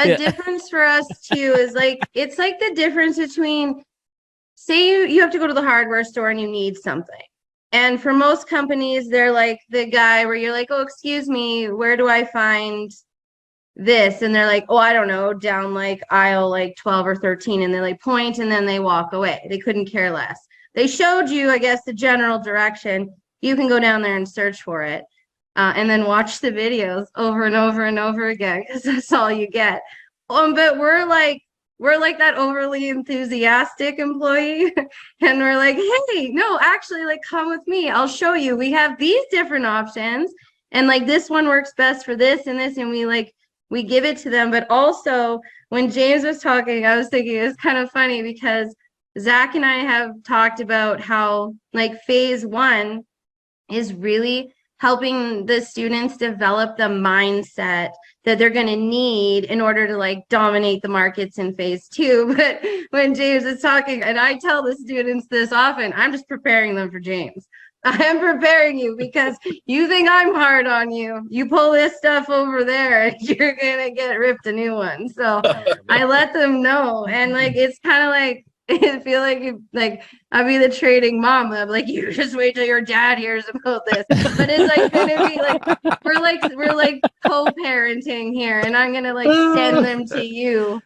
A difference for us too is like, it's like the difference between, say you have to go to the hardware store and you need something. And for most companies, they're like the guy where you're like, oh, excuse me, where do I find this? And they're like, oh, I don't know, down like aisle like 12 or 13. And they like point and then they walk away. They couldn't care less. They showed you, I guess, the general direction. You can go down there and search for it. And then watch the videos over and over and over again, because that's all you get. But we're like that overly enthusiastic employee, and we're like, hey, no, actually, like, come with me. I'll show you. We have these different options, and like this one works best for this and this, and we give it to them. But also, when James was talking, I was thinking it's kind of funny because Zach and I have talked about how like phase one is really helping the students develop the mindset that they're going to need in order to like dominate the markets in phase two. But when James is talking, and I tell the students this often, I'm just preparing them for James. I am preparing you because you think I'm hard on you. You pull this stuff over there and you're going to get ripped a new one. So I let them know. And like, it's kind of like, I feel like I'll be the trading mom. I'm like, you just wait till your dad hears about this. But it's like gonna be like we're like co-parenting here, and I'm gonna like send them to you.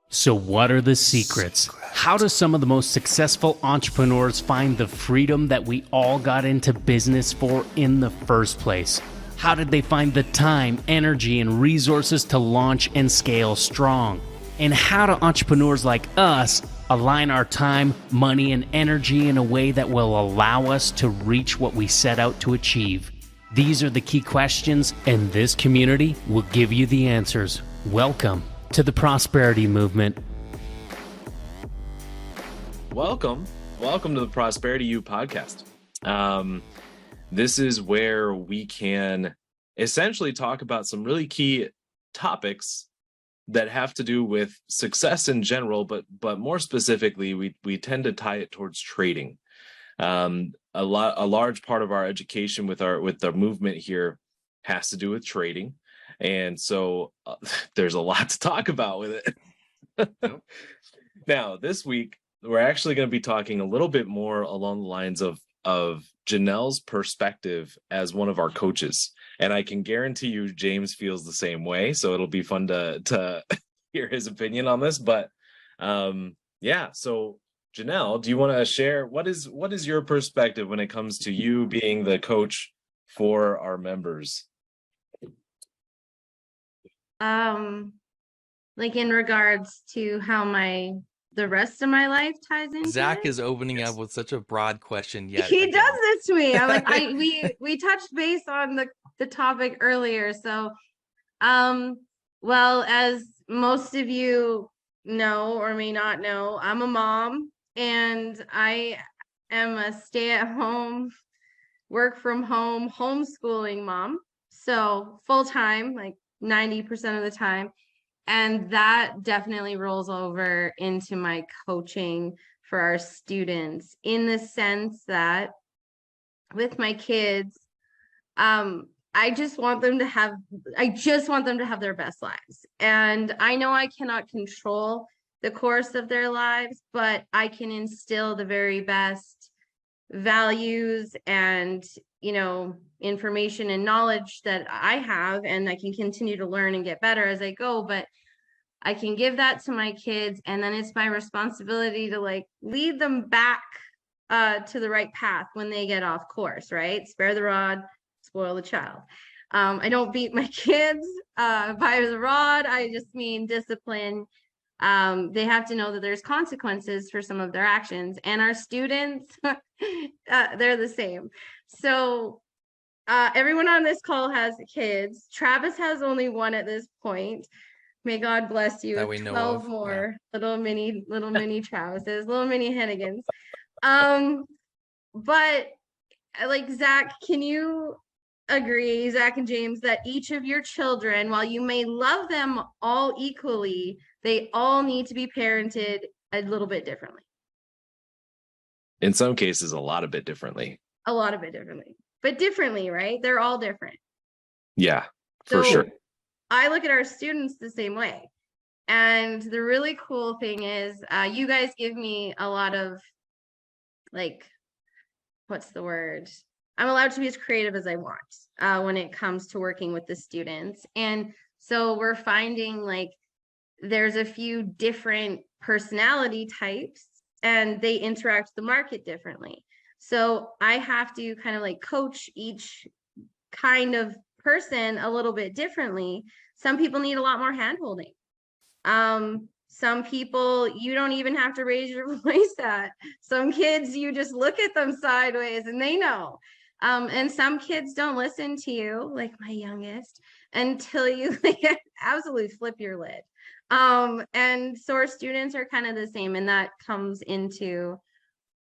So what are the secrets? How do some of the most successful entrepreneurs find the freedom that we all got into business for in the first place? How did they find the time, energy, and resources to launch and scale strong? And how do entrepreneurs like us align our time, money, and energy in a way that will allow us to reach what we set out to achieve? These are the key questions, and this community will give you the answers. Welcome to the Prosperity Movement. Welcome to the Prosperity U podcast. This is where we can essentially talk about some really key topics that have to do with success in general, but more specifically, we tend to tie it towards trading. A large part of our education with the movement here has to do with trading, and so there's a lot to talk about with it. Now, this week we're actually going to be talking a little bit more along the lines of Janelle's perspective as one of our coaches. And I can guarantee you James feels the same way. So it'll be fun to hear his opinion on this. But yeah, so Janelle, do you want to share what is your perspective when it comes to you being the coach for our members? Like in regards to how the rest of my life ties into Zach it? is opening up with such a broad question. Yet He does this to me. I'm like, we touched base on the topic earlier. So, well, as most of you know or may not know, I'm a mom, and I am a stay-at-home, work from home, homeschooling mom. So full-time, like 90% of the time. And that definitely rolls over into my coaching for our students, in the sense that with my kids, I just want them to have their best lives. And I know I cannot control the course of their lives, but I can instill the very best values and, information and knowledge that I have, and I can continue to learn and get better as I go. But I can give that to my kids, and then it's my responsibility to like lead them back to the right path when they get off course, right? Spare the rod, spoil the child. I don't beat my kids by the rod. I just mean discipline. They have to know that there's consequences for some of their actions, and our students, they're the same. So everyone on this call has kids. Travis has only one at this point. May God bless you. That we know 12 of. more little mini Travises, little mini Hennigans. But like, Zach, can you agree, Zach and James, that each of your children, while you may love them all equally, they all need to be parented a little bit differently? In some cases, a lot of bit differently. But differently, right? They're all different. Yeah, for sure. I look at our students the same way. And the really cool thing is, you guys give me a lot of, like, what's the word? I'm allowed to be as creative as I want when it comes to working with the students. And so we're finding like there's a few different personality types and they interact with the market differently. So I have to kind of like coach each kind of person a little bit differently. Some people need a lot more hand holding. Some people you don't even have to raise your voice at. Some kids you just look at them sideways and they know. And some kids don't listen to you, like my youngest, until you like absolutely flip your lid. And so our students are kind of the same, and that comes into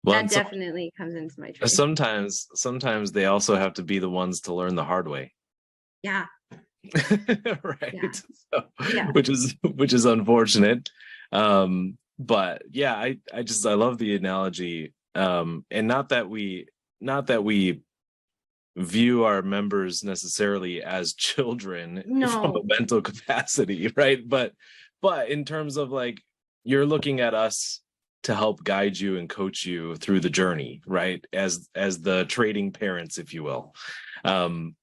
that definitely comes into my training. Sometimes they also have to be the ones to learn the hard way. Yeah. Right. Yeah. So, Yeah. which is unfortunate. But yeah, I love the analogy. And not that we view our members necessarily as children from a mental capacity, right? But in terms of like, you're looking at us to help guide you and coach you through the journey, right? As the trading parents, if you will. And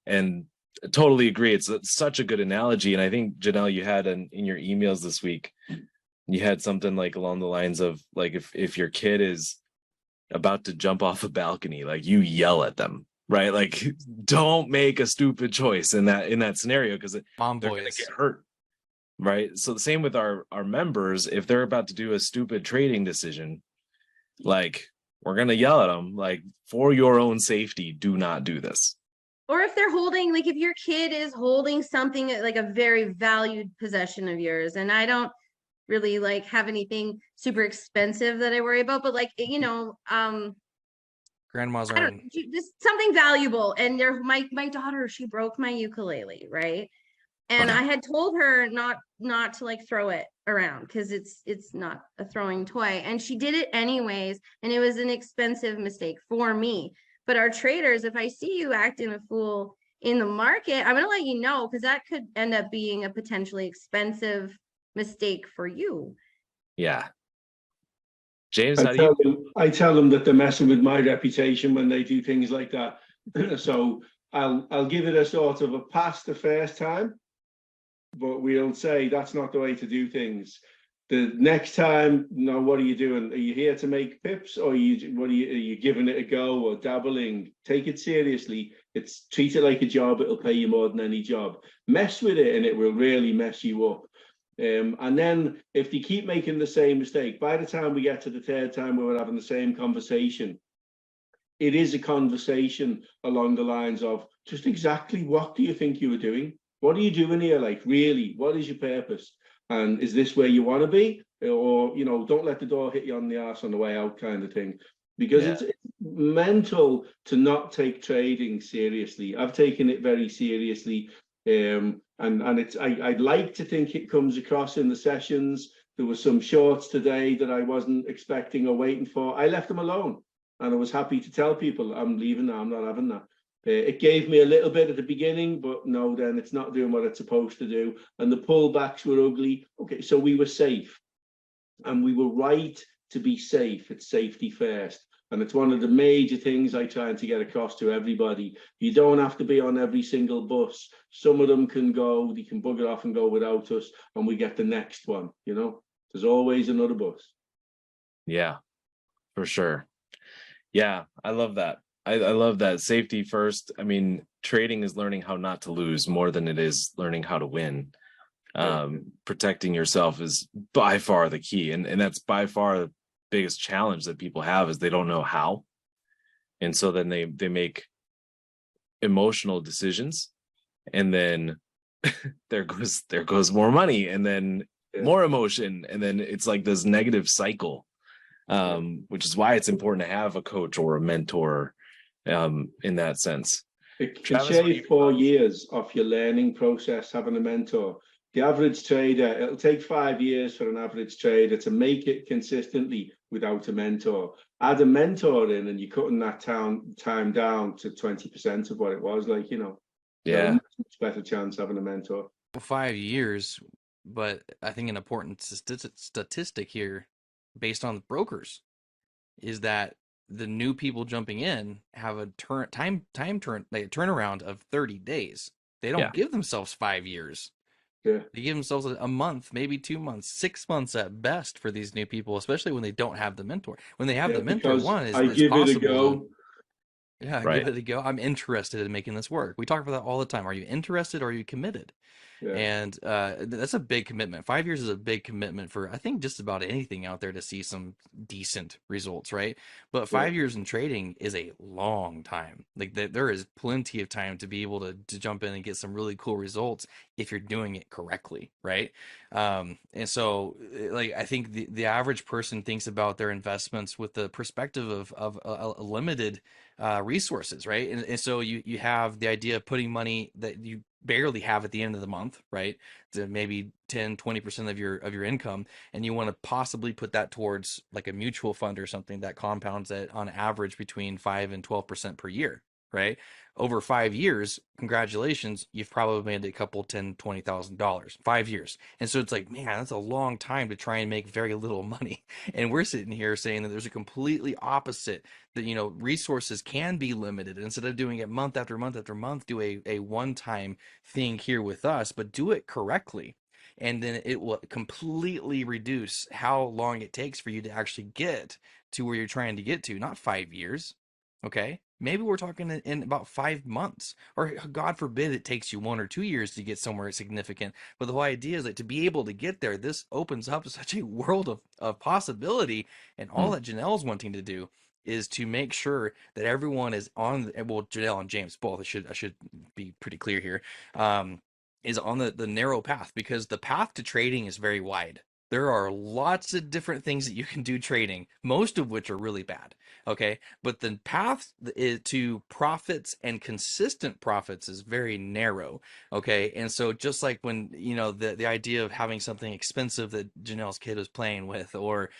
I totally agree. It's such a good analogy. And I think, Janelle, you had in your emails this week, you had something like along the lines of like, if your kid is about to jump off a balcony, like you yell at them, right? Like, don't make a stupid choice in that scenario, because they're going to get hurt. Right. So the same with our members, if they're about to do a stupid trading decision, like we're going to yell at them, like, for your own safety, do not do this. Or if they're holding, like if your kid is holding something like a very valued possession of yours, and I don't really like have anything super expensive that I worry about, but like, you know, grandma's just something valuable. And my daughter, she broke my ukulele, right? And I had told her not to like throw it around because it's not a throwing toy. And she did it anyways. And it was an expensive mistake for me. But our traders, if I see you acting a fool in the market, I'm going to let you know, because that could end up being a potentially expensive mistake for you. Yeah. James, I tell them that they're messing with my reputation when they do things like that. So I'll give it a sort of a pass the first time, but we'll say that's not the way to do things. The next time, no, what are you doing? Are you here to make pips, or are you giving it a go or dabbling? Take it seriously. Treat it like a job. It'll pay you more than any job. Mess with it and it will really mess you up. And then if you keep making the same mistake, by the time we get to the third time where we're having the same conversation, it is a conversation along the lines of just exactly what do you think you were doing? What are you doing here? Like, really, what is your purpose? And is this where you want to be? Or, you know, don't let the door hit you on the arse on the way out, kind of thing. Because it's mental to not take trading seriously. I've taken it very seriously. And I'd like to think it comes across in the sessions. There were some shorts today that I wasn't expecting or waiting for. I left them alone, and I was happy to tell people I'm leaving now. I'm not having that. It gave me a little bit at the beginning, but no, then it's not doing what it's supposed to do. And the pullbacks were ugly. Okay, so we were safe, and we were right to be safe. It's safety first. And it's one of the major things I try to get across to everybody. You don't have to be on every single bus. Some of them can go, they can bugger off and go without us, and we get the next one. You know, there's always another bus. Yeah, for sure. Yeah, I love that. I love that. Safety first. I mean, trading is learning how not to lose more than it is learning how to win. Protecting yourself is by far the key. And that's by far the biggest challenge that people have, is they don't know how. And so then they make emotional decisions, and then there goes more money, and then more emotion. And then it's like this negative cycle, which is why it's important to have a coach or a mentor. In that sense, it can shave 4 years off your learning process having a mentor. The average trader, it'll take 5 years for an average trader to make it consistently without a mentor. Add a mentor in, and you're cutting that time down to 20% of what it was, like, you know. Yeah, So much better chance having a mentor. 5 years. but I think an important statistic here, based on the brokers, is that the new people jumping in have a turnaround of 30 days. They don't Yeah. give themselves 5 years. Yeah. They give themselves a month, maybe 2 months, 6 months at best for these new people, especially when they don't have the mentor. When they have Yeah, the mentor, because one is I it's give it a possible to, go. yeah, Right. give it a go. I'm interested in making this work. We talk about that all the time. Are you interested or are you committed? Yeah. And that's a big commitment. 5 years is a big commitment for, I think, just about anything out there to see some decent results, right? But Yeah. 5 years in trading is a long time. Like there is plenty of time to be able to jump in and get some really cool results if you're doing it correctly, right? And so, like, I think the average person thinks about their investments with the perspective of a limited resources, right? And so you have the idea of putting money that you barely have at the end of the month, right? To maybe 10-20% of your income, and you want to possibly put that towards like a mutual fund or something that compounds at on average between 5 and 12% per year, right? Over 5 years, congratulations, you've probably made a couple $10,000-$20,000. 5 years. And so it's like, man, that's a long time to try and make very little money. And we're sitting here saying that there's a completely opposite, that resources can be limited. Instead of doing it month after month after month, do a one-time thing here with us, but do it correctly, and then it will completely reduce how long it takes for you to actually get to where you're trying to get to. Not 5 years, okay? Maybe we're talking in about 5 months, or God forbid it takes you 1 or 2 years to get somewhere significant. But the whole idea is that to be able to get there, this opens up such a world of possibility. And all that Janelle's wanting to do is to make sure that everyone is on, well, Janelle and James both, I should be pretty clear here, is on the narrow path, because the path to trading is very wide. There are lots of different things that you can do trading, most of which are really bad. Okay. But the path to profits and consistent profits is very narrow. Okay. And so just like when, the idea of having something expensive that Janelle's kid was playing with, or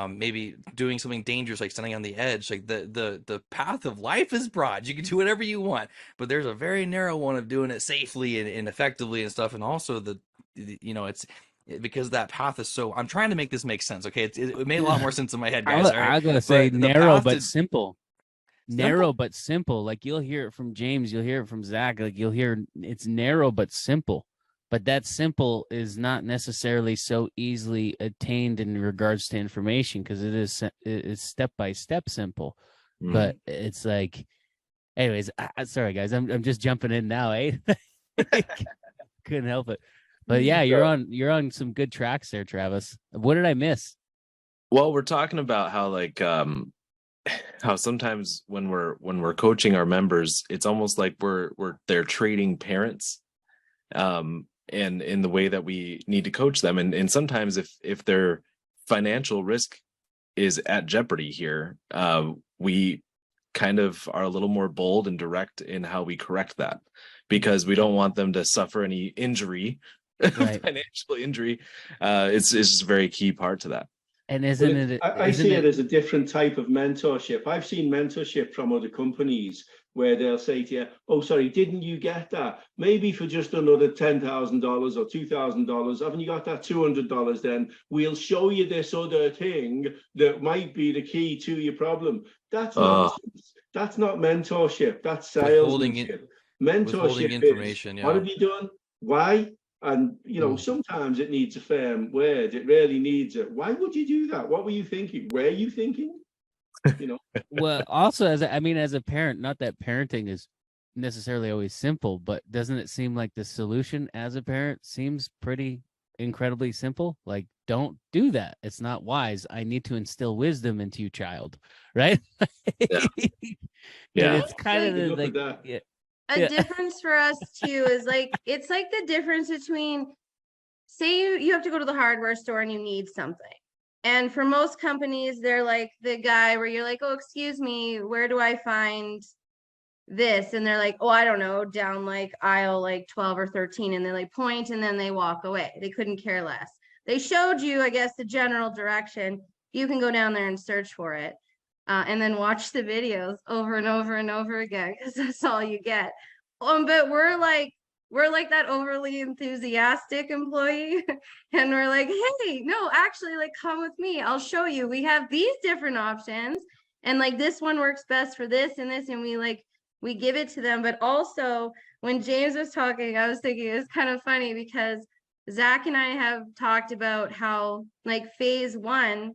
maybe doing something dangerous like standing on the edge, like the path of life is broad. You can do whatever you want, but there's a very narrow one of doing it safely and effectively and stuff. And also it's because that path is so, I'm trying to make this make sense. Okay. It made a lot more sense in my head, guys. All right. I'm gonna say But the narrow path but to- simple. Simple? Narrow but simple. Like you'll hear it from James, you'll hear it from Zach. Like you'll hear it's narrow but simple. But that simple is not necessarily so easily attained in regards to information, because it's step by step simple. But it's like, anyways, sorry guys, I'm just jumping in now, eh? Couldn't help it. But yeah, you're on some good tracks there, Travis. What did I miss? Well, we're talking about how how sometimes when we're coaching our members, it's almost like we're their trading parents, and in the way that we need to coach them, and sometimes if their financial risk is at jeopardy here, we kind of are a little more bold and direct in how we correct that, because we don't want them to suffer any injury, Right. financial injury. It's just a very key part to that. And isn't I see it as a different type of mentorship. I've seen mentorship from other companies where they'll say to you, "Oh, sorry, didn't you get that? Maybe for just another $10,000 or $2,000, haven't you got that $200? Then we'll show you this other thing that might be the key to your problem." That's nonsense. That's not mentorship. That's salesmanship. Mentorship information, is, what have you done? Why? And sometimes it needs a firm word. It really needs it. Why would you do that? What were you thinking? Were you thinking? Well, also as a parent, not that parenting is necessarily always simple, but doesn't it seem like the solution as a parent seems pretty incredibly simple? Like, don't do that. It's not wise. I need to instill wisdom into you, child. Right? Yeah. And it's kind of like, a difference for us too is like, it's like the difference between, say you have to go to the hardware store and you need something. And for most companies, they're like the guy where you're like, "Oh, excuse me, where do I find this?" And they're like, "Oh, I don't know, down like aisle like 12 or 13." And they like point and then they walk away. They couldn't care less. They showed you, I guess, the general direction. You can go down there and search for it. And then watch the videos over and over and over again, because that's all you get. But we're like, we're like that overly enthusiastic employee. And we're like, hey, no, actually, like, come with me. I'll show you. We have these different options. And like this one works best for this and this. And we give it to them. But also when James was talking, I was thinking it's kind of funny because Zach and I have talked about how like phase 1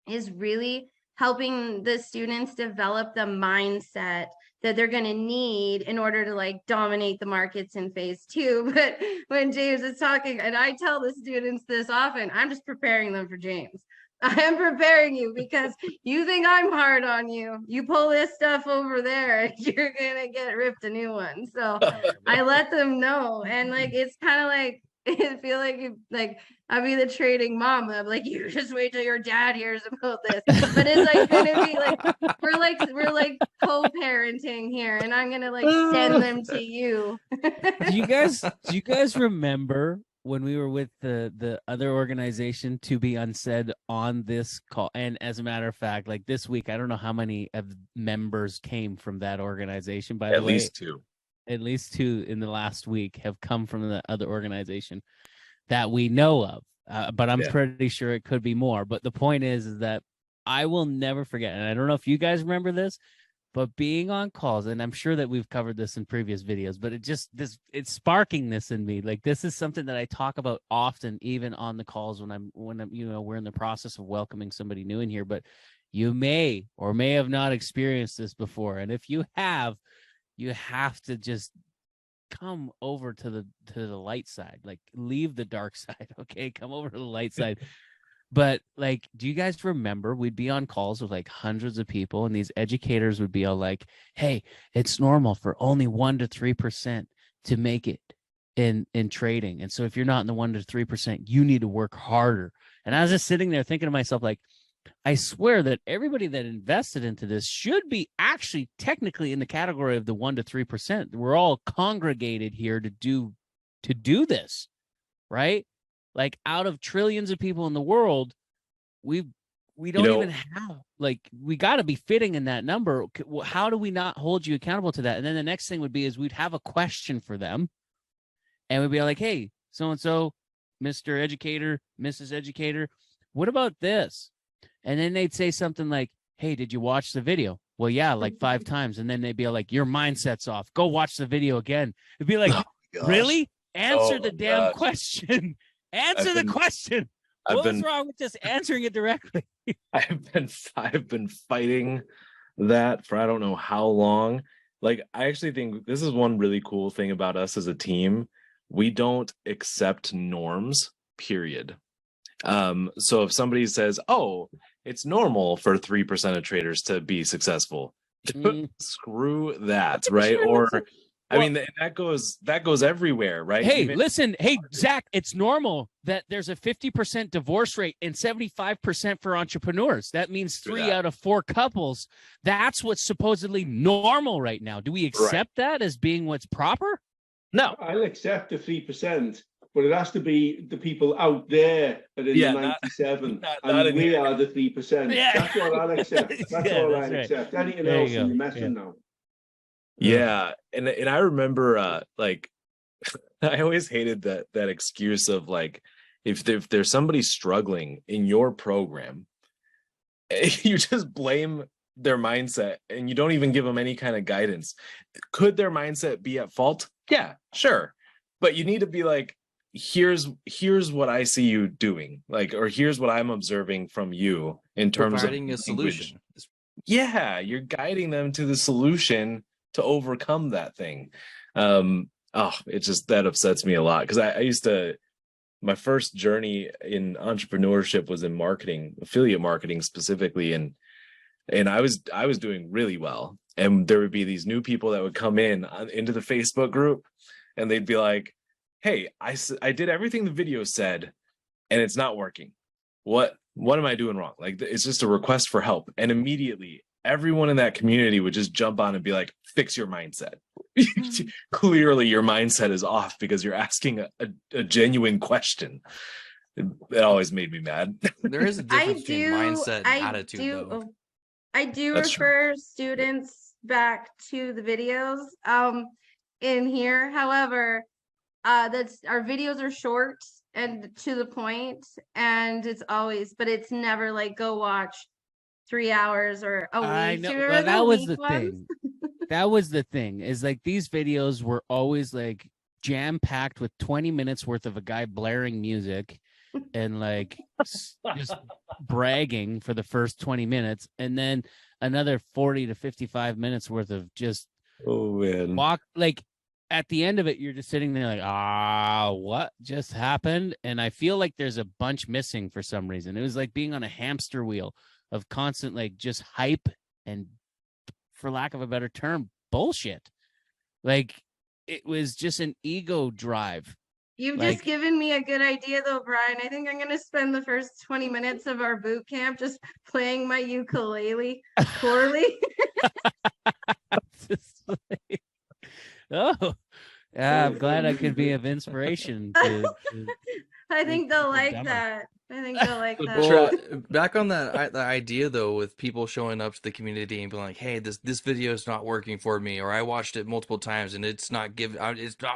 is really helping the students develop the mindset that they're going to need in order to like dominate the markets in phase 2. But when James is talking, and I tell the students this often, I'm just preparing them for James. I am preparing you because you think I'm hard on you. You pull this stuff over there and you're going to get ripped a new one. So I let them know. And like, it's kind of like, I feel like I'll be the trading mom. I'm like, you just wait till your dad hears about this. But it's like gonna be like we're like co-parenting here, and I'm gonna like send them to you. Do you guys remember when we were with the other organization, To Be Unsaid, on this call? And as a matter of fact, like this week, I don't know how many of members came from that organization. By the way, at least two in the last week have come from the other organization that we know of. But I'm pretty sure it could be more. But the point is that I will never forget. And I don't know if you guys remember this, but being on calls, and I'm sure that we've covered this in previous videos, but it's sparking this in me. Like this is something that I talk about often, even on the calls when I'm we're in the process of welcoming somebody new in here. But you may or may have not experienced this before. And if you have to just come over to the light side, like leave the dark side. Okay. Come over to the light side. But like, do you guys remember we'd be on calls with like hundreds of people and these educators would be all like, hey, it's normal for only 1% to 3% to make it in trading. And so if you're not in the 1% to 3%, you need to work harder. And I was just sitting there thinking to myself, like, I swear that everybody that invested into this should be actually technically in the category of the 1% to 3%. We're all congregated here to do this, right? Like out of trillions of people in the world, we don't even have, like, we got to be fitting in that number. How do we not hold you accountable to that? And then the next thing would be is we'd have a question for them, and we'd be like, hey, so and so, Mr. Educator, Mrs. Educator, what about this? And then they'd say something like, hey, did you watch the video? Well, yeah, like 5 times. And then they'd be like, your mindset's off. Go watch the video again. It'd be like, really? Answer the damn question. Answer the question. What's wrong with just answering it directly? I've been fighting that for I don't know how long. Like, I actually think this is one really cool thing about us as a team. We don't accept norms, period. So if somebody says, oh, it's normal for 3% of traders to be successful, screw that, right? Or I mean, that goes everywhere, right? Hey, listen, hey, Zach, it's normal that there's a 50% divorce rate and 75% for entrepreneurs. That means 3 out of 4 couples. That's what's supposedly normal right now. Do we accept that as being what's proper? No. I'll accept the 3%. But it has to be the people out there that are in the 97, and we are the 3%. Yeah. That's what I'll accept. That's all I'll accept. Anything else, you're messing now. Yeah, and I remember, like, I always hated that excuse of like, if there's somebody struggling in your program, you just blame their mindset and you don't even give them any kind of guidance. Could their mindset be at fault? Yeah, sure, but you need to be like, here's what I see you doing, like, or here's what I'm observing from you in terms of providing a solution. Yeah, you're guiding them to the solution to overcome that thing. It just, that upsets me a lot, because I used to, my first journey in entrepreneurship was in marketing, affiliate marketing specifically, and I was doing really well, and there would be these new people that would come into the Facebook group, and they'd be like, hey, I did everything the video said and it's not working. What am I doing wrong? Like, it's just a request for help. And immediately everyone in that community would just jump on and be like, fix your mindset. Clearly your mindset is off because you're asking a genuine question. It always made me mad. There is a difference between mindset and attitude, though. I do refer students back to the videos in here. However, That's our videos are short and to the point, and it's never like go watch 3 hours or a I week. know. Do you Well, remember that the was week the ones? thing. That was the thing, is like these videos were always like jam packed with 20 minutes worth of a guy blaring music and like just bragging for the first 20 minutes, and then another 40 to 55 minutes worth of just Oh man. like at the end of it, you're just sitting there like, what just happened? And I feel like there's a bunch missing for some reason. It was like being on a hamster wheel of constant like just hype and, for lack of a better term, bullshit. Like it was just an ego drive. You've Like- just given me a good idea though, Brian. I think I'm gonna spend the first 20 minutes of our boot camp just playing my ukulele poorly. Just like, oh, yeah, I'm glad I could be of inspiration to I think they'll people like dumber. that. I think they'll like that. Well, back on that the idea though, with people showing up to the community and being like, "Hey, this video is not working for me," or "I watched it multiple times and it's not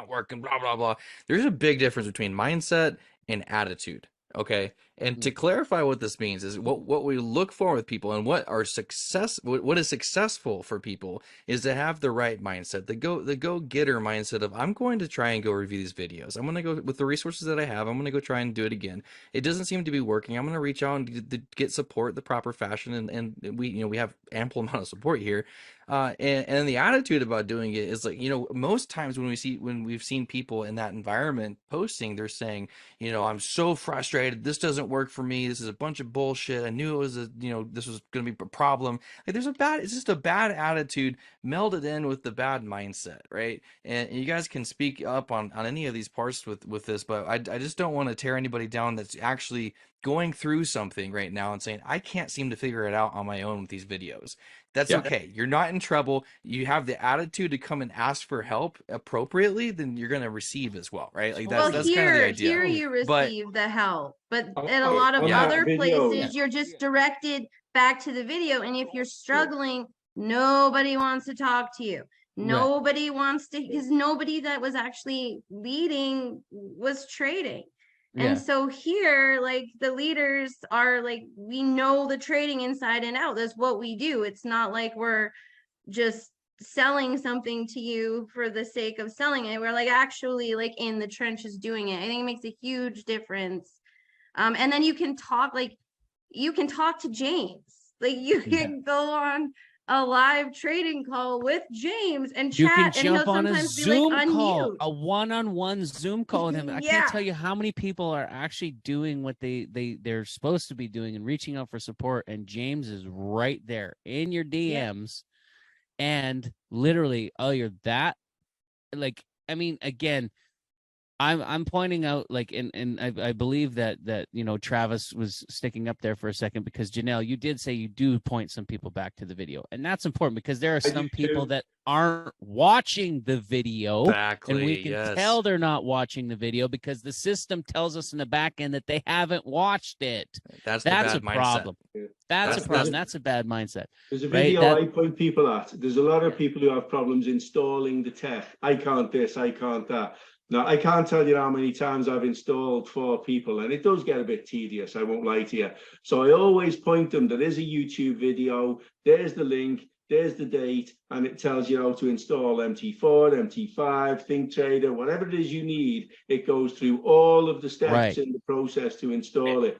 working," blah blah blah. There's a big difference between mindset and attitude. Okay, and to clarify what this means is what we look for with people and what is successful for people is to have the right mindset, the go getter mindset of, I'm going to try and go review these videos. I'm going to go with the resources that I have. I'm going to go try and do it again. It doesn't seem to be working. I'm going to reach out and get support the proper fashion, and we have ample amount of support here. And the attitude about doing it is like, most times when we've seen people in that environment posting, they're saying, I'm so frustrated. This doesn't work for me. This is a bunch of bullshit. I knew it was this was going to be a problem. Like it's just a bad attitude melded in with the bad mindset, right? And you guys can speak up on any of these parts with this, but I just don't want to tear anybody down that's actually going through something right now and saying, I can't seem to figure it out on my own with these videos. That's okay. You're not in trouble. You have the attitude to come and ask for help appropriately, then you're going to receive as well, right? Like that's kind of the idea. Here you receive the help, but at a Oh, lot of on that other video. places, you're just directed back to the video. And if you're struggling, nobody wants to talk to you. Nobody wants to, because nobody that was actually leading was trading. And so here, like the leaders are like, we know the trading inside and out. That's what we do. It's not like we're just selling something to you for the sake of selling it. We're like actually like in the trenches doing it. I think it makes a huge difference. And then you can talk to James. Like you can go on a live trading call with James and you chat, can and jump he'll on a sometimes be Zoom like, call, unmute. a one-on-one Zoom call with him. I Yeah. can't tell you how many people are actually doing what they're supposed to be doing and reaching out for support, and James is right there in your DMs. And literally, you're that, like, I mean, again, I'm pointing out, like, and I believe that Travis was sticking up there for a second, because Janelle, you did say you do point some people back to the video, and that's important because there are some people that aren't watching the video. Exactly. And we can tell they're not watching the video because the system tells us in the back end that they haven't watched it. That's a problem. That's a problem. That's a bad mindset. There's a video I point people at. There's a lot of people who have problems installing the tech. I can't this, I can't that. Now, I can't tell you how many times I've installed for people, and it does get a bit tedious, I won't lie to you. So I always point them, there is a YouTube video, there's the link, there's the date, and it tells you how to install MT4, MT5, ThinkTrader, whatever it is you need. It goes through all of the steps in the process to install it.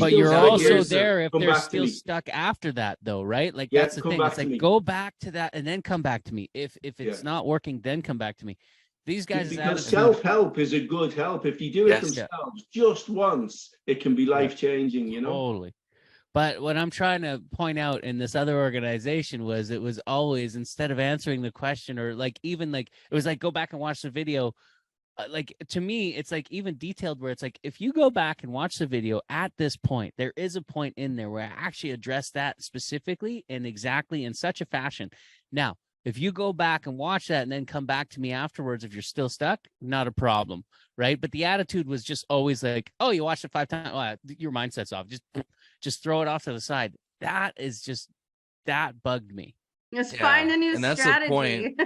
But you're also there if they're still stuck after that, though, right? Like that's the thing. It's like, go back to that and then come back to me. If it's not working, then come back to me. These guys, because self-help is a good help. If you do it themselves just once, it can be life-changing, Totally. But what I'm trying to point out in this other organization was, it was always, instead of answering the question, or like even like it was like, go back and watch the video. Like, to me, it's like even detailed where it's like, if you go back and watch the video at this point, there is a point in there where I actually address that specifically and exactly in such a fashion. Now, if you go back and watch that and then come back to me afterwards, if you're still stuck, not a problem, right? But the attitude was just always like, oh, you watched it 5 times, oh, your mindset's off. Just throw it off to the side. That bugged me. Just find a new strategy. That's the point.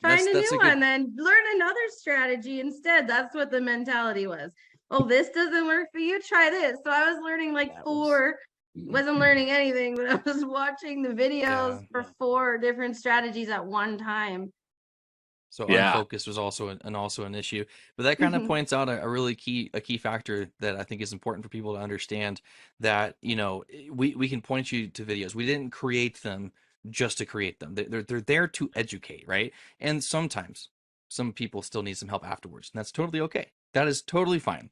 find a that's new a good. one, then learn another strategy instead. That's what the mentality was. Oh, this doesn't work for you, try this. So I was learning like That four, wasn't learning anything, but I was watching the videos Yeah. for four different strategies at one time. So Yeah. unfocused was also an issue, but that kind of points out a really key factor that I think is important for people to understand, that we can point you to videos. We didn't create them just to create them. They're there to educate, right? And sometimes some people still need some help afterwards, and that's totally okay. That is totally fine.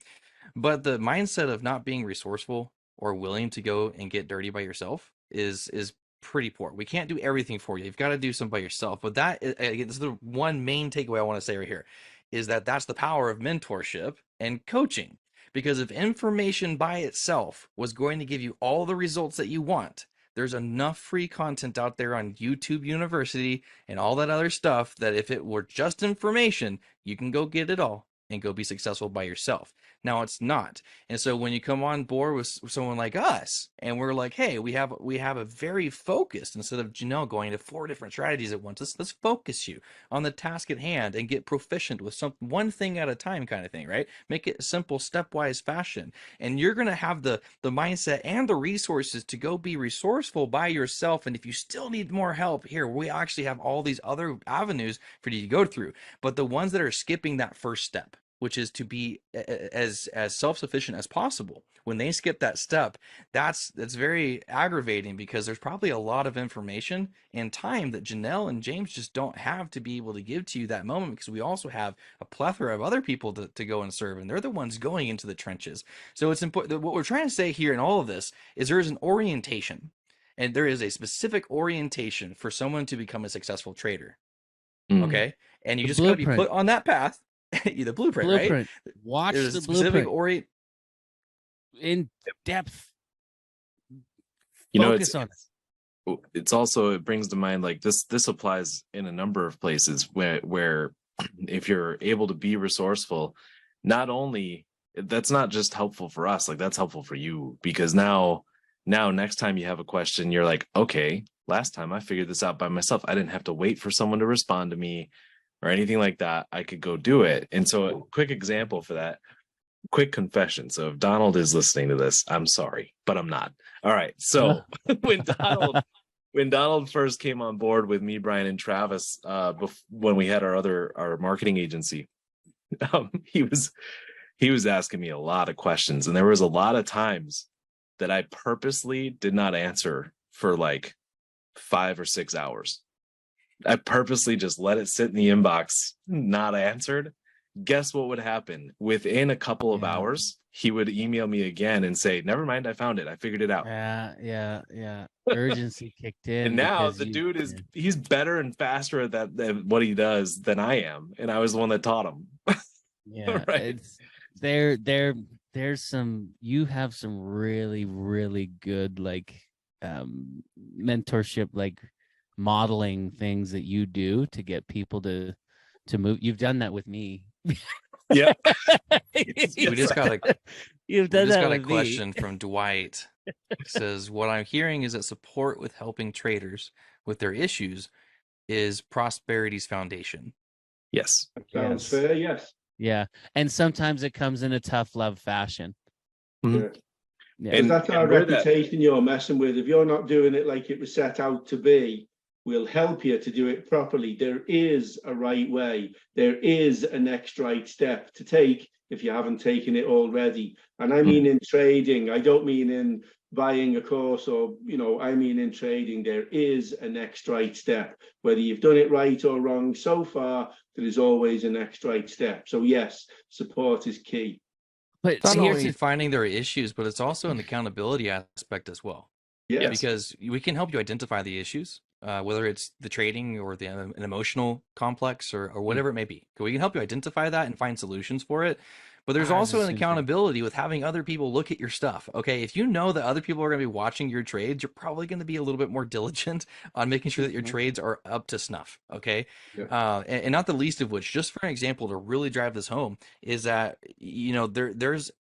But the mindset of not being resourceful or willing to go and get dirty by yourself is pretty poor. We can't do everything for you. You've got to do some by yourself. But that again, this is the one main takeaway I want to say right here, is that that's the power of mentorship and coaching. Because if information by itself was going to give you all the results that you want, there's enough free content out there on YouTube University and all that other stuff that if it were just information, you can go get it all and go be successful by yourself. Now it's not. And so when you come on board with someone like us, and we're like, hey, we have a very focused, instead of Janelle going to 4 different strategies at once, let's focus you on the task at hand and get proficient with one thing at a time kind of thing, right? Make it simple, stepwise fashion. And you're going to have the mindset and the resources to go be resourceful by yourself. And if you still need more help, here, we actually have all these other avenues for you to go through. But the ones that are skipping that first step, which is to be as self-sufficient as possible, when they skip that step, that's very aggravating, because there's probably a lot of information and time that Janelle and James just don't have to be able to give to you that moment, because we also have a plethora of other people to go and serve, and they're the ones going into the trenches. So it's important. What we're trying to say here in all of this is there is an orientation, and there is a specific orientation for someone to become a successful trader. Okay, and you The just got to be blueprint. put on that path. The blueprint, right? Watch There's the a specific blueprint in depth. It's Focus on it. it's also, it brings to mind, like, this applies in a number of places where if you're able to be resourceful, not only that's not just helpful for us, like that's helpful for you, because now next time you have a question, you're like, okay, last time I figured this out by myself. I didn't have to wait for someone to respond to me or anything like that. I could go do it. And so a quick example for that, quick confession. So if Donald is listening to this, I'm sorry, but I'm not. All right. So when Donald first came on board with me, Bryan, and Travis, when we had our marketing agency, he was asking me a lot of questions, and there was a lot of times that I purposely did not answer for like 5 or 6 hours. I purposely just let it sit in the inbox, not answered. Guess what would happen? Within a couple of hours, he would email me again and say, never mind, I found it. I figured it out. Yeah. Urgency kicked in. And now the dude he's better and faster at that what he does than I am. And I was the one that taught him. Yeah. Right. There's some, you have some really, really good, like, mentorship, like modeling things that you do to get people to move. You've done that with me. Yeah. We just got a with question from Dwight. It says, what I'm hearing is that support with helping traders with their issues is prosperity's foundation. Yes. Sounds fair, yes. Yeah. And sometimes it comes in a tough love fashion. Mm-hmm. Yeah. And that's our reputation you're messing with. If you're not doing it like it was set out to be, we'll help you to do it properly. There is a right way. There is a next right step to take if you haven't taken it already. And I mean in trading, I don't mean in buying a course or, I mean in trading, there is a next right step. Whether you've done it right or wrong so far, there is always a next right step. So yes, support is key. But It's not only finding their issues, but it's also an accountability aspect as well. Yes. Because we can help you identify the issues, whether it's the trading or an emotional complex or whatever it may be. We can help you identify that and find solutions for it. But there's also an accountability with having other people look at your stuff. Okay, if you know that other people are going to be watching your trades, you're probably going to be a little bit more diligent on making sure that your trades are up to snuff. Okay, and not the least of which, just for an example to really drive this home, is that there's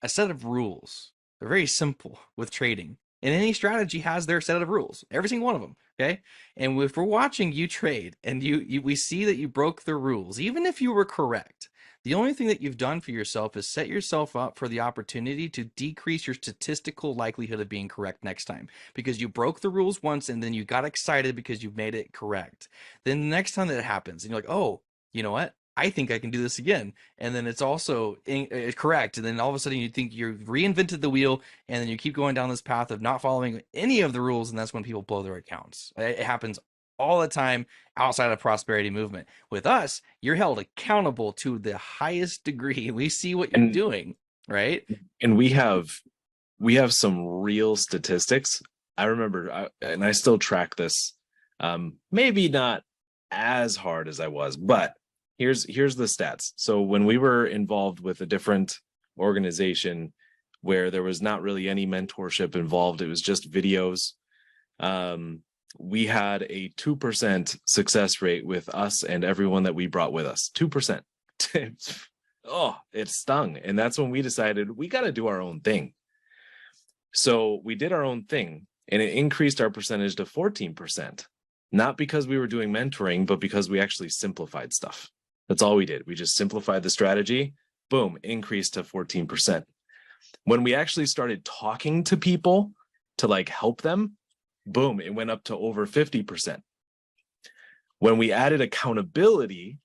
a set of rules. They're very simple with trading. And any strategy has their set of rules, every single one of them. Okay. And if we're watching you trade and we see that you broke the rules, even if you were correct, the only thing that you've done for yourself is set yourself up for the opportunity to decrease your statistical likelihood of being correct next time, because you broke the rules once and then you got excited because you made it correct. Then the next time that happens and you're like, oh, you know what? I think I can do this again. And then it's also correct. And then all of a sudden you think you've reinvented the wheel, and then you keep going down this path of not following any of the rules. And that's when people blow their accounts. It happens all the time outside of prosperity movement. With us, you're held accountable to the highest degree. We see what you're doing, right? And we have some real statistics. I remember, and I still track this, maybe not as hard as I was, but here's the stats. So when we were involved with a different organization where there was not really any mentorship involved, it was just videos. We had a 2% success rate with us and everyone that we brought with us. 2%. Oh, it stung. And that's when we decided we got to do our own thing. So we did our own thing, and it increased our percentage to 14%. Not because we were doing mentoring, but because we actually simplified stuff. That's all we did. We just simplified the strategy. Boom, increased to 14%. When we actually started talking to people to like help them, boom, it went up to over 50%. When we added accountability,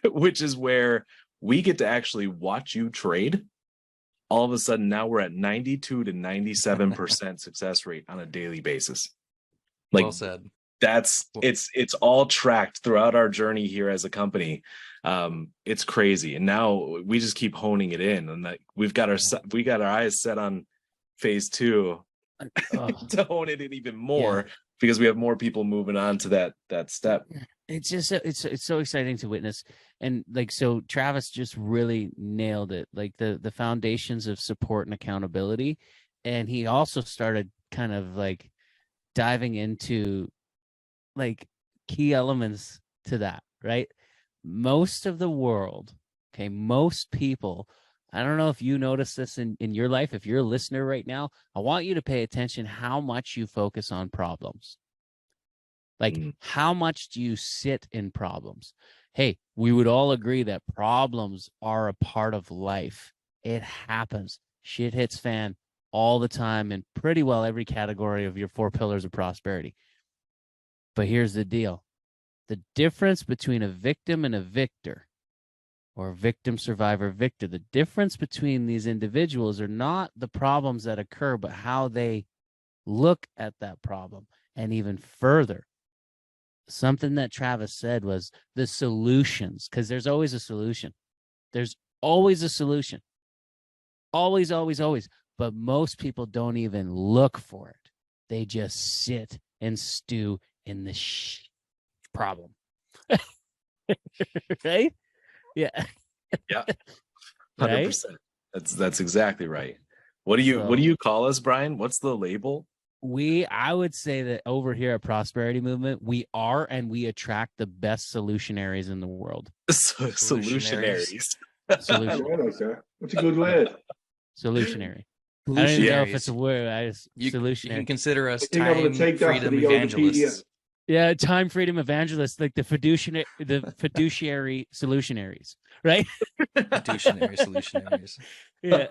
which is where we get to actually watch you trade, all of a sudden now we're at 92 to 97% success rate on a daily basis. Like, well said. It's all tracked throughout our journey here as a company. It's crazy, and now we just keep honing it in, and like we got our eyes set on phase 2 to hone it in even more, because we have more people moving on to that step. It's just it's so exciting to witness. And like, so Travis just really nailed it, like the foundations of support and accountability. And he also started kind of like diving into like key elements to that, right? Most of the world, okay, most people, I don't know if you notice this in your life. If you're a listener right now, I want you to pay attention how much you focus on problems. Like, how much do you sit in problems? Hey, we would all agree that problems are a part of life. It happens. Shit hits fan all the time in pretty well every category of your 4 pillars of prosperity. But here's the deal. The difference between a victim and a victor, or victim, survivor, victor, the difference between these individuals are not the problems that occur, but how they look at that problem. And even further, something that Travis said was the solutions, because there's always a solution. There's always a solution. Always, always, always. But most people don't even look for it. They just sit and stew in the problem. Right? Yeah. Yeah. 100%. Right? That's exactly right. What do you call us, Bryan? What's the label? I would say that over here at Prosperity Movement, we are, and we attract the best solutionaries in the world. Solutionaries. What's a good word? Solutionary. I don't even know if it's a word. Solutionary. You can consider us time freedom evangelists. Yeah, time freedom evangelists, like the fiduciary solutionaries, right? Fiduciary solutionaries. Yeah.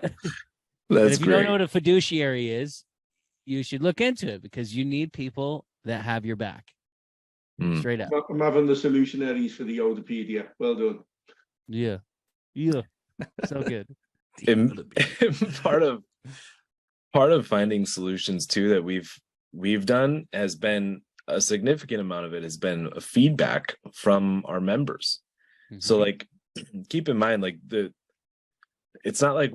That's if you don't know what a fiduciary is, you should look into it, because you need people that have your back. Straight up. I'm having the solutionaries for the Yodapedia. Well done. Yeah. So good. And part of finding solutions too that we've done has been, a significant amount of it has been a feedback from our members. So like, keep in mind, like it's not like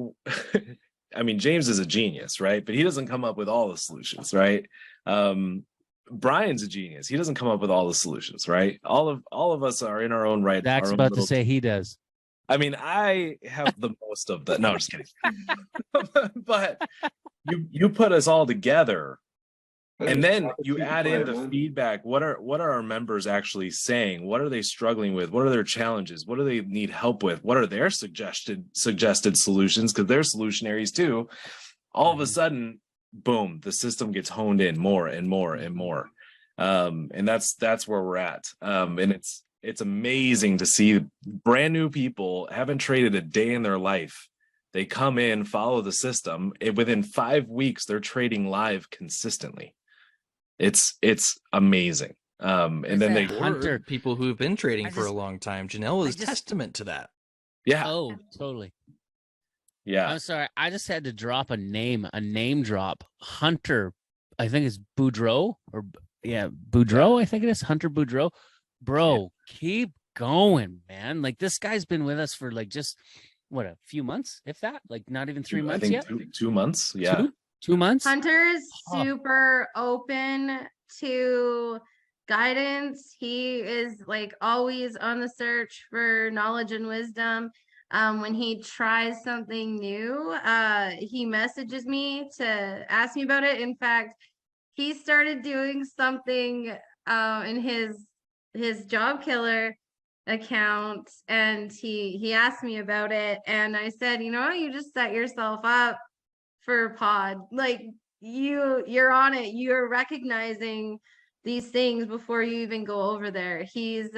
I mean, James is a genius, right? But he doesn't come up with all the solutions, right? Bryan's a genius. He doesn't come up with all the solutions, right? All of us are in our own right. Zach's about to say he does. I mean, I have the most of that. No, I'm just kidding. But you put us all together, and then you add in the feedback. What are our members actually saying? What are they struggling with? What are their challenges? What do they need help with? What are their suggested solutions? Because they're solutionaries too. All of a sudden, boom, the system gets honed in more and more and more. And that's where we're at. And it's amazing to see brand new people haven't traded a day in their life. They come in, follow the system, and within 5 weeks, they're trading live consistently. It's amazing. And then they Hunter people who've been trading I for a just- long time. Janelle is I just- testament to that. yeah, Oh, totally. yeah. I'm sorry. I just had to drop a name drop. Hunter, I think it's Boudreaux Boudreaux. I think it is Hunter Boudreaux. Bro, keep going, man. Like this guy's been with us for like just what, a few months, if that, like not even 3 months yet. 2 months. Yeah. 2 months. Hunter's Oh. super open to guidance. He is like always on the search for knowledge and wisdom. When he tries something new, he messages me to ask me about it. In fact, he started doing something in his job killer account, and he asked me about it, and I said, you just set yourself up for pod. Like you're on it. You're recognizing these things before you even go over there. He's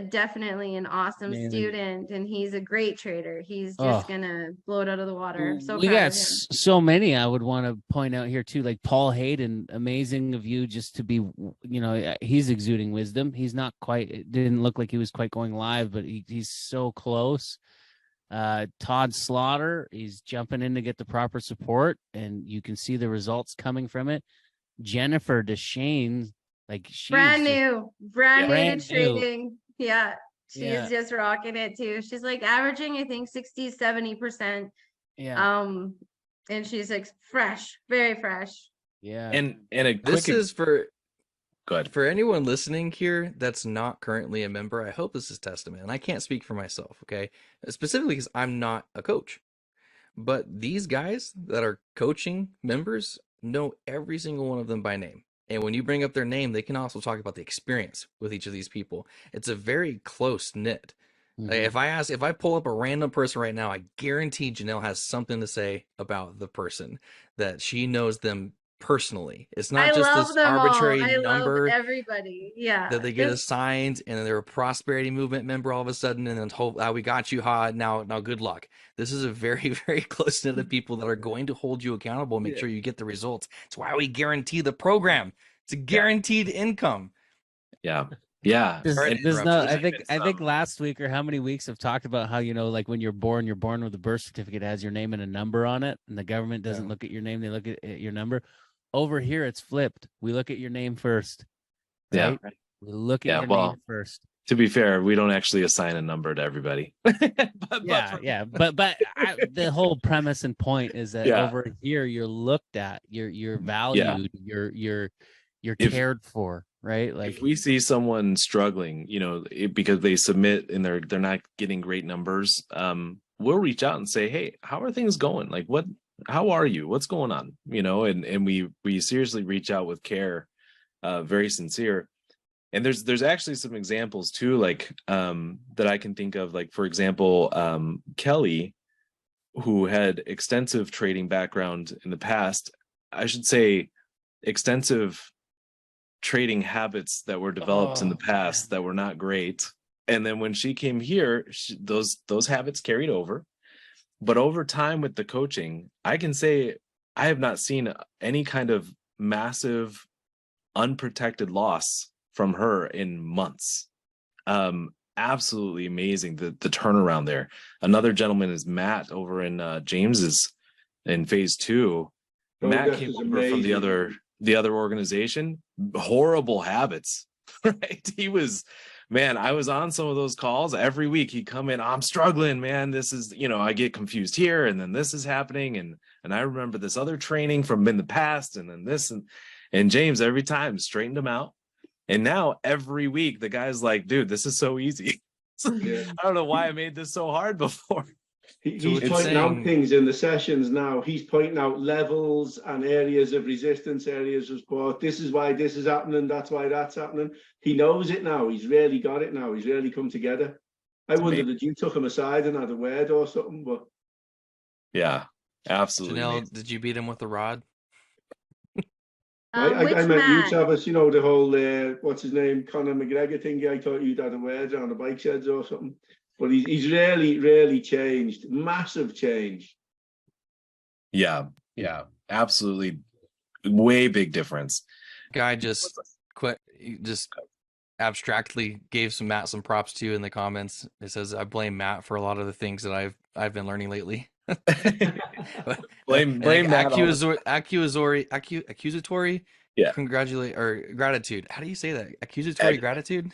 definitely an awesome Amazing. student, and he's a great trader. He's Oh. just gonna blow it out of the water. I'm so we proud got of him. so many I would want to point out here too, like Paul Hayden. Amazing of you just to be, he's exuding wisdom. He's not quite, it didn't look like he was quite going live, but he's so close. Todd Slaughter, he's jumping in to get the proper support, and you can see the results coming from it. Jennifer Deshane, like she's brand new Brand to new. trading. Yeah, she's Yeah. just rocking it too. She's like averaging, I think, 60-70%. yeah, And she's like fresh, very fresh. yeah. And a quick This is for good. for anyone listening here that's not currently a member. I hope this is testament, and I can't speak for myself, okay? Specifically because I'm not a coach. But these guys that are coaching members know every single one of them by name. And when you bring up their name, they can also talk about the experience with each of these people. It's a very close knit. Like, if I pull up a random person right now, I guarantee Janelle has something to say about the person, that she knows them personally. It's not I just love this them arbitrary all. I number love everybody. Yeah. that they get It's- assigned, and then they're a prosperity movement member all of a sudden, and then we got you hot. Now good luck. This is a very, very close knit of people that are going to hold you accountable and make sure you get the results. It's why we guarantee the program. It's a guaranteed income. Yeah. Sorry to interrupt you. I think last week or how many weeks have talked about how, like when you're born with a birth certificate, it has your name and a number on it, and the government doesn't look at your name, they look at your number. Over here it's flipped. We look at your name first. Yeah. Right? We look at your name first. To be fair, we don't actually assign a number to everybody. but The whole premise and point is that over here you're looked at, you're valued, you're cared for, right? Like if we see someone struggling, because they submit and they're not getting great numbers, we'll reach out and say, hey, how are things going? Like how are you? What's going on? And we seriously reach out with care, very sincere. And there's actually some examples too, like that I can think of, like, for example, Kelly, who had extensive trading background in the past, I should say extensive trading habits that were developed in the past that were not great. And then when she came here, those habits carried over. But over time with the coaching, I can say I have not seen any kind of massive unprotected loss from her in months. Absolutely amazing, the turnaround there. Another gentleman is Matt over in James's in phase 2. Matt came over from the other organization. Horrible habits, right? He was, man, I was on some of those calls every week. He'd come in, I'm struggling, man. This is, I get confused here, and then this is happening, and I remember this other training from in the past, and then this, and James every time straightened him out. And now every week the guy's like, dude, this is so easy. I don't know why I made this so hard before. He's pointing out things in the sessions now. He's pointing out levels and areas of resistance, areas of support. This is why this is happening. That's why that's happening. He knows it now. He's really got it now. He's really come together. I wondered that you took him aside and had a word or something, but yeah. Absolutely. Janelle, amazing. did you beat him with a rod? Which I meant you, Matt? Travis, you know, the whole, what's his name, Conor McGregor thing. I thought you'd had a word on the bike sheds or something. But he's really changed. Massive change. Yeah, absolutely. Way big difference. Guy just abstractly gave Matt some props too in the comments. It says, I blame Matt for a lot of the things that I've been learning lately. blame Matt. Accusatory. Yeah. Congratulate or gratitude. How do you say that? Accusatory gratitude.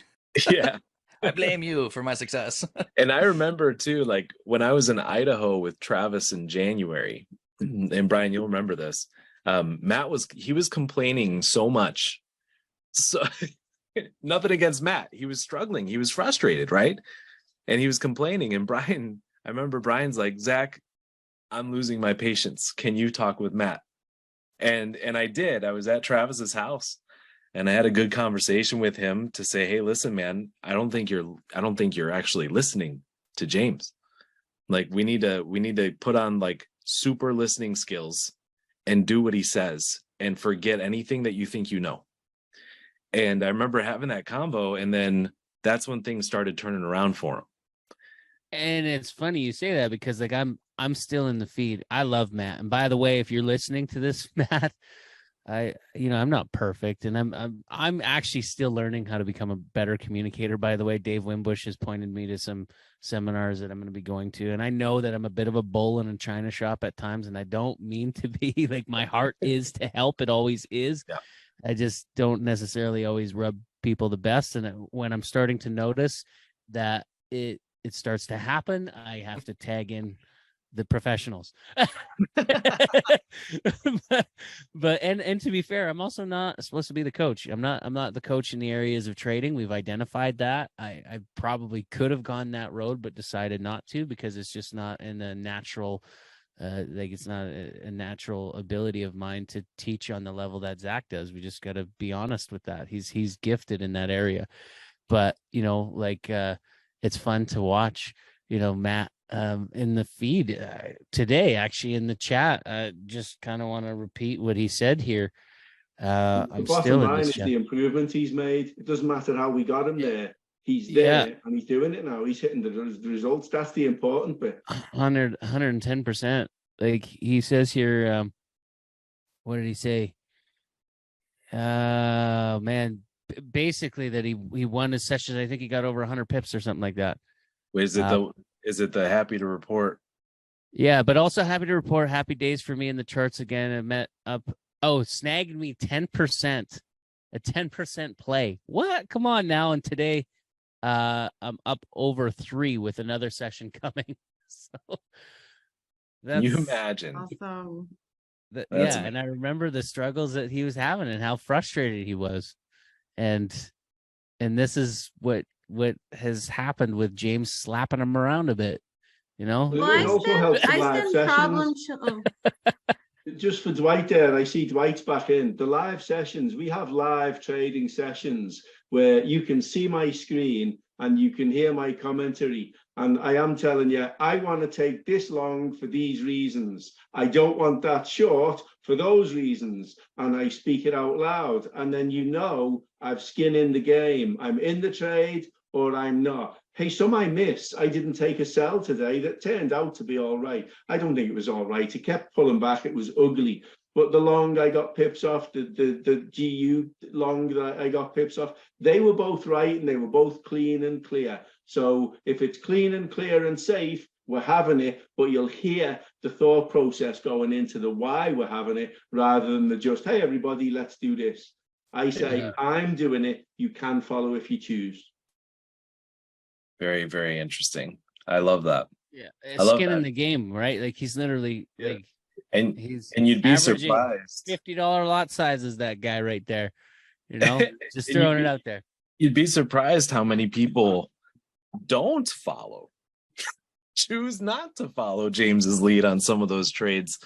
Yeah. I blame you for my success. And I remember too, like when I was in Idaho with Travis in January, and Bryan, you'll remember this. Matt was complaining so much. So nothing against Matt. He was struggling. He was frustrated, right? And he was complaining. And Bryan, I remember Bryan's like, Zach, I'm losing my patience. Can you talk with Matt? And I did. I was at Travis's house and I had a good conversation with him to say, hey, listen, man, I don't think you're actually listening to James. Like we need to put on like super listening skills and do what he says and forget anything that you think you know. And I remember having that convo, and then that's when things started turning around for him. And it's funny you say that because like I'm still in the feed. I love Matt. And by the way, if you're listening to this, Matt, I'm not perfect, and I'm actually still learning how to become a better communicator. By the way, Dave Wimbush has pointed me to some seminars that I'm going to be going to, and I know that I'm a bit of a bull in a china shop at times, and I don't mean to be. Like my heart is to help; it always is. Yeah. I just don't necessarily always rub people the best, and when I'm starting to notice that it starts to happen, I have to tag in the professionals. but to be fair, I'm also not supposed to be the coach. I'm not the coach in the areas of trading. We've identified that. I probably could have gone that road, but decided not to because it's just not in a natural it's not a natural ability of mine to teach on the level that Zach does. We just got to be honest with that. He's gifted in that area. But it's fun to watch, Matt in the feed today, actually in the chat. Just kind of want to repeat what he said here. I'm still in this chat. The improvement he's made. It doesn't matter how we got him there. He's there and he's doing it now. He's hitting the results. That's the important bit. 110%. Like he says here, what did he say? Man, basically that he won his sessions. I think he got over 100 pips or something like that. Is it the happy to report? Yeah, but also happy to report happy days for me in the charts again. I met up. Oh, snagged me 10%, a 10% play. What? Come on now. And today, I'm up over 3 with another session coming. So that's you imagine. Awesome. Amazing. And I remember the struggles that he was having and how frustrated he was. And this is what has happened with James slapping him around a bit, Well, I spend problem. Just for Dwight there, I see Dwight's back in. The live sessions, we have live trading sessions where you can see my screen and you can hear my commentary. And I am telling you, I want to take this long for these reasons. I don't want that short for those reasons. And I speak it out loud. And then I've skin in the game. I'm in the trade or I'm not. Hey, some I miss. I didn't take a sell today that turned out to be all right. I don't think it was all right. It kept pulling back. It was ugly. But the long I got pips off, the GU long that I got pips off, they were both right and they were both clean and clear. So if it's clean and clear and safe, we're having it, but you'll hear the thought process going into the why we're having it rather than the just, hey, everybody, let's do this. I say, I'm doing it. You can follow if you choose. Very, very interesting. I love that. Yeah, skin in the game, right? Like he's literally like, and you'd be surprised. $50 lot sizes, that guy right there. Just throwing it out there. You'd be surprised how many people don't follow, choose not to follow James's lead on some of those trades,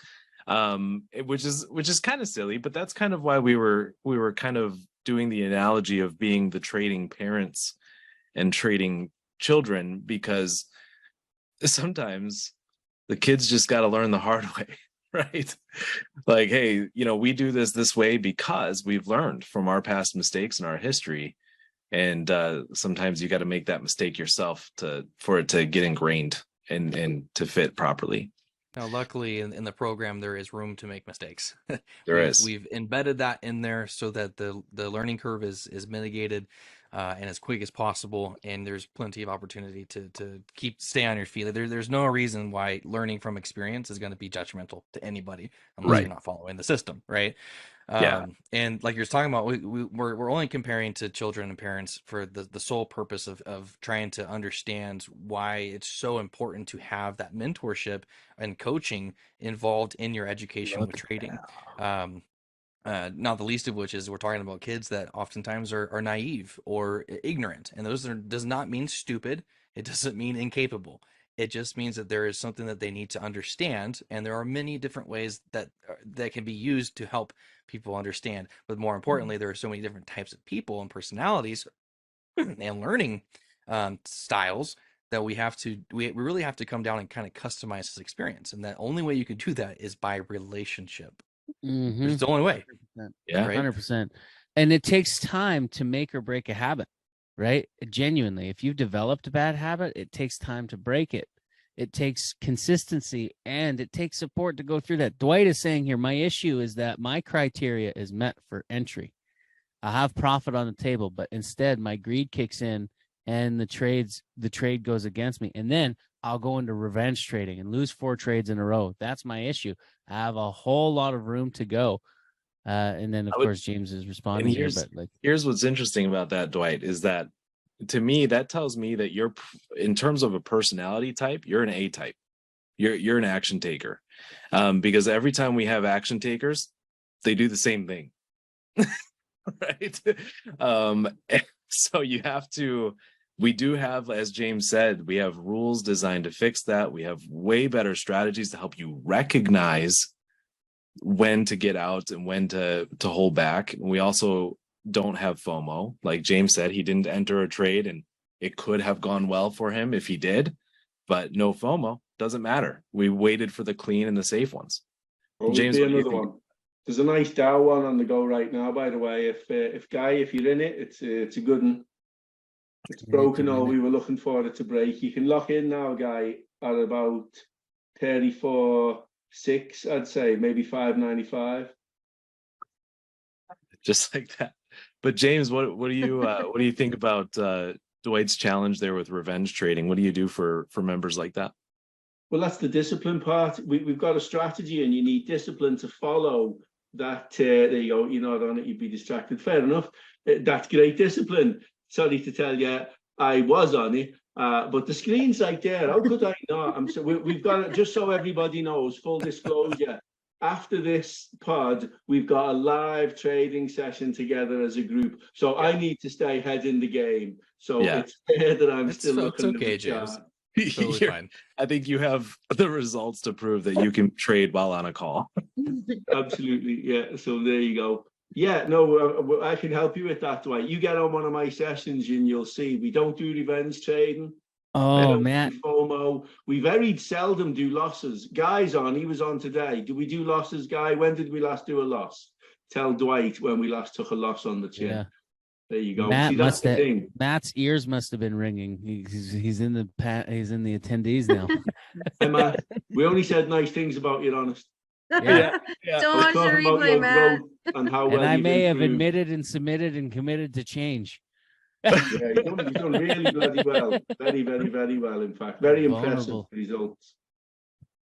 which is kind of silly. But that's kind of why we were kind of doing the analogy of being the trading parents and trading children, because sometimes the kids just got to learn the hard way. right? Like, hey, we do this way because we've learned from our past mistakes and our history. And sometimes you got to make that mistake yourself for it to get ingrained and to fit properly. Now, luckily, in the program, there is room to make mistakes. There is. We've embedded that in there so that the learning curve is mitigated and as quick as possible, and there's plenty of opportunity to stay on your feet. Like, there's no reason why learning from experience is going to be judgmental to anybody unless you're not following the system, right? Yeah. And like you're talking about, we're only comparing to children and parents for the sole purpose of trying to understand why it's so important to have that mentorship and coaching involved in your education with trading. Not the least of which is we're talking about kids that oftentimes are naive or ignorant, and does not mean stupid. It doesn't mean incapable. It just means that there is something that they need to understand, and there are many different ways that can be used to help people understand. But more importantly, there are so many different types of people and personalities and learning styles that we really have to come down and kind of customize this experience. And the only way you can do that is by relationship. Mm-hmm. It's the only way. Yeah, right? 100%. And it takes time to make or break a habit, right? Genuinely, if you've developed a bad habit, it takes time to break it. It takes consistency, and it takes support to go through that. Dwight is saying here, my issue is that my criteria is met for entry. I have profit on the table, but instead my greed kicks in and the trade goes against me. And then I'll go into revenge trading and lose 4 trades in a row. That's my issue. I have a whole lot of room to go. And then, of course, James is responding here. But here's what's interesting about that, Dwight, is that to me, that tells me that you're, in terms of a personality type, you're an A type. You're an action taker, because every time we have action takers, they do the same thing, right? So you have to. We do have, as James said, we have rules designed to fix that. We have way better strategies to help you recognize when to get out and when to hold back. And we also don't have FOMO. Like James said, he didn't enter a trade and it could have gone well for him if he did, but no FOMO, doesn't matter. We waited for the clean and the safe ones. James, another one. There's a nice Dow one on the go right now, by the way. If Guy, if you're in it, it's a good one. It's broken all we were looking for it to break. You can lock in now, Guy, at about 34.6, I'd say, maybe 5.95. Just like that. But James, what do you think about Dwight's challenge there with revenge trading? What do you do for members like that? Well, that's the discipline part. We've got a strategy, and you need discipline to follow that. There you go. You're not on it, you'd be distracted. Fair enough. That's great discipline. Sorry to tell you, I was on it, but the screen's right there. How could I not? We've got it, just so everybody knows, full disclosure. After this pod, we've got a live trading session together as a group. So I need to stay ahead in the game. So it's fair that I'm still looking at the James. chart. Totally fine. I think you have the results to prove that you can trade while on a call. Absolutely, yeah. So there you go. Yeah, no, I can help you with that, Dwight. You get on one of my sessions and you'll see we don't do revenge trading. Oh, man. FOMO. We very seldom do losses. Guy's on, he was on today. Do we do losses, Guy? When did we last do a loss? Tell Dwight when we last took a loss on the chin. Yeah. There you go. Matt, see, that's the thing. Matt's ears must have been ringing. He's in the attendees now. Hey, Matt, we only said nice things about you, honest. Yeah. Don't watch the replay, Matt. And how well I may have admitted and submitted and committed to change. Yeah, you've done really bloody well. Very, very, very well, in fact. Very impressive results.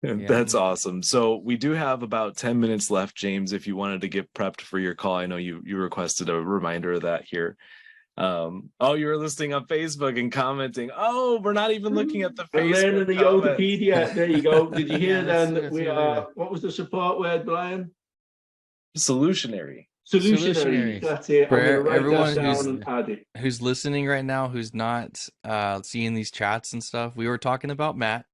Yeah. That's awesome. So we do have about 10 minutes left, James, if you wanted to get prepped for your call. I know you requested a reminder of that here. You were listening on Facebook and commenting. Oh, we're not even looking at the Facebook. Learning the Yodapedia. There you go. Did you hear then that we are, what was the support word, Brian? Solutionary. That's it. For everyone who's listening right now, who's not seeing these chats and stuff, we were talking about Matt.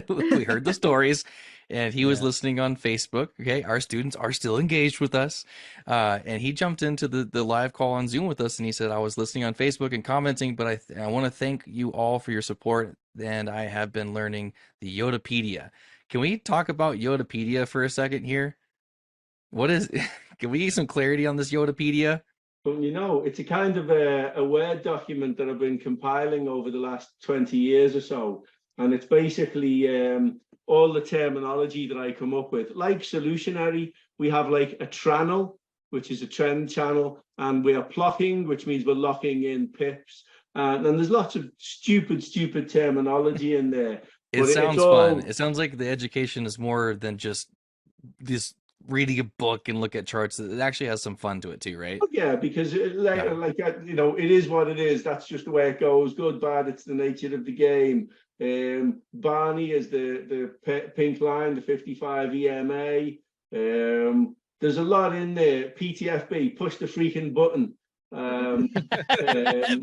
We heard the stories, and he was listening on Facebook. Okay, our students are still engaged with us, and he jumped into the live call on Zoom with us, and he said, I was listening on Facebook and commenting, but I want to thank you all for your support, and I have been learning the Yodapedia. Can we talk about Yodapedia for a second here? What is? Can we get some clarity on this Yodapedia? But it's a kind of a Word document that I've been compiling over the last 20 years or so. And it's basically all the terminology that I come up with. Like solutionary, we have like a trannel, which is a trend channel, and we are plocking, which means we're locking in pips. And there's lots of stupid terminology in there. It sounds fun. It sounds like the education is more than just this reading a book and look at charts. It actually has some fun to it too, right? Yeah, because it is what it is. That's just the way it goes. Good, bad, it's the nature of the game. Barney is the pink line, the 55 EMA. There's a lot in there. PTFB, push the freaking button.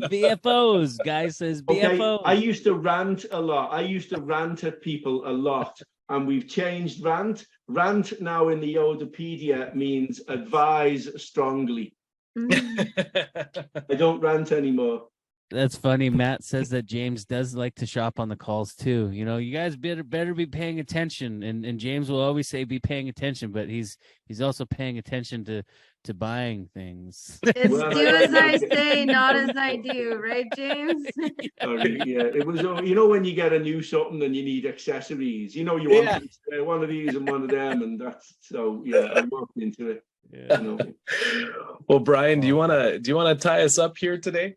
BFOs, guy says BFOs. Okay, I used to rant a lot. I used to rant at people a lot. And we've changed rant. Rant now in the Yodapedia means advise strongly. I don't rant anymore. That's funny. Matt says that James does like to shop on the calls too. You guys better be paying attention. And James will always say be paying attention, but he's also paying attention to buying things. It's do as I say, not as I do, right, James? Yeah, it was. When you get a new something and you need accessories, you want one of these and one of them, and that's so. Yeah, I worked into it. Yeah. Well, Bryan, do you wanna tie us up here today?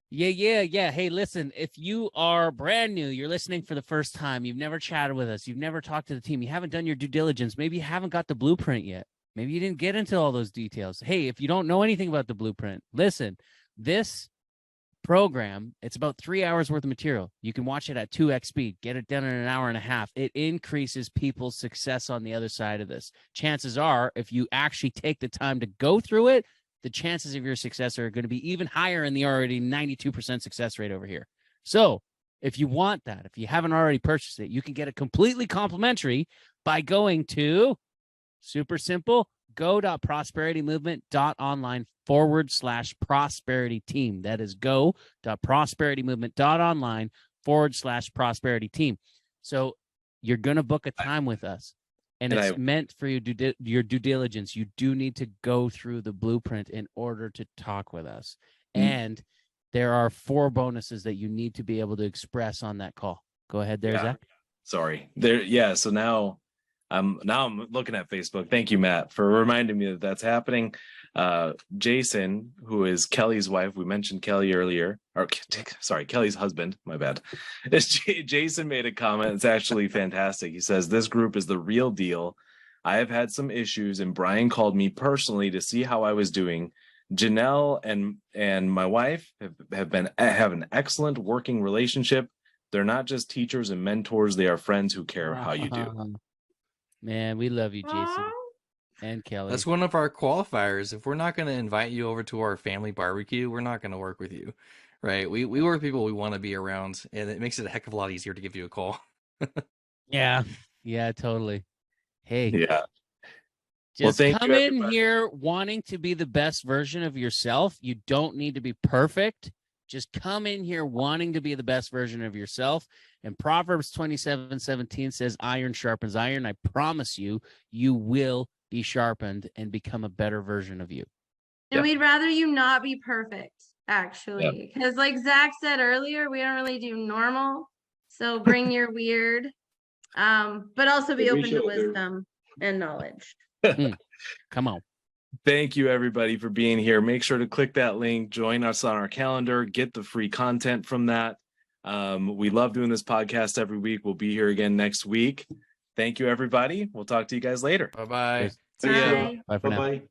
Yeah. Hey, listen, if you are brand new, you're listening for the first time, you've never chatted with us, you've never talked to the team, you haven't done your due diligence, maybe you haven't got the blueprint yet. Maybe you didn't get into all those details. Hey, if you don't know anything about the blueprint, listen, this program, it's about 3 hours worth of material. You can watch it at 2x speed, get it done in an hour and a half. It increases people's success on the other side of this. Chances are, if you actually take the time to go through it, the chances of your success are going to be even higher in the already 92% success rate over here. So if you want that, if you haven't already purchased it, you can get it completely complimentary by going to super simple, go.prosperitymovement.online/prosperity team. That is go.prosperitymovement.online/prosperity team. So you're going to book a time with us. And it's meant for your due diligence. You do need to go through the blueprint in order to talk with us. And there are 4 bonuses that you need to be able to express on that call. Go ahead there, Zach. Sorry. So now I'm looking at Facebook. Thank you, Matt, for reminding me that that's happening. Jason, who is Kelly's wife, we mentioned Kelly earlier, or sorry, Kelly's husband, my bad. Jason made a comment. It's actually fantastic. He says, this group is the real deal. I have had some issues and Bryan called me personally to see how I was doing. Janelle and my wife have an excellent working relationship. They're not just teachers and mentors. They are friends who care how you do. Man, we love you, Jason. And Kelly. That's one of our qualifiers. If we're not going to invite you over to our family barbecue, we're not going to work with you, right? We work with people we want to be around, and it makes it a heck of a lot easier to give you a call. Yeah, totally. Hey, yeah. Just come in here wanting to be the best version of yourself. You don't need to be perfect. Just come in here wanting to be the best version of yourself. And Proverbs 27:17 says, iron sharpens iron. I promise you, you will be sharpened and become a better version of you. And we'd rather you not be perfect, actually. Because like Zach said earlier, we don't really do normal. So bring your weird, but also be open to wisdom and knowledge. Come on. Thank you, everybody, for being here. Make sure to click that link, join us on our calendar, get the free content from that. We love doing this podcast every week. We'll be here again next week. Thank you, everybody. We'll talk to you guys later. Bye-bye. See ya. Bye for now. Bye-bye.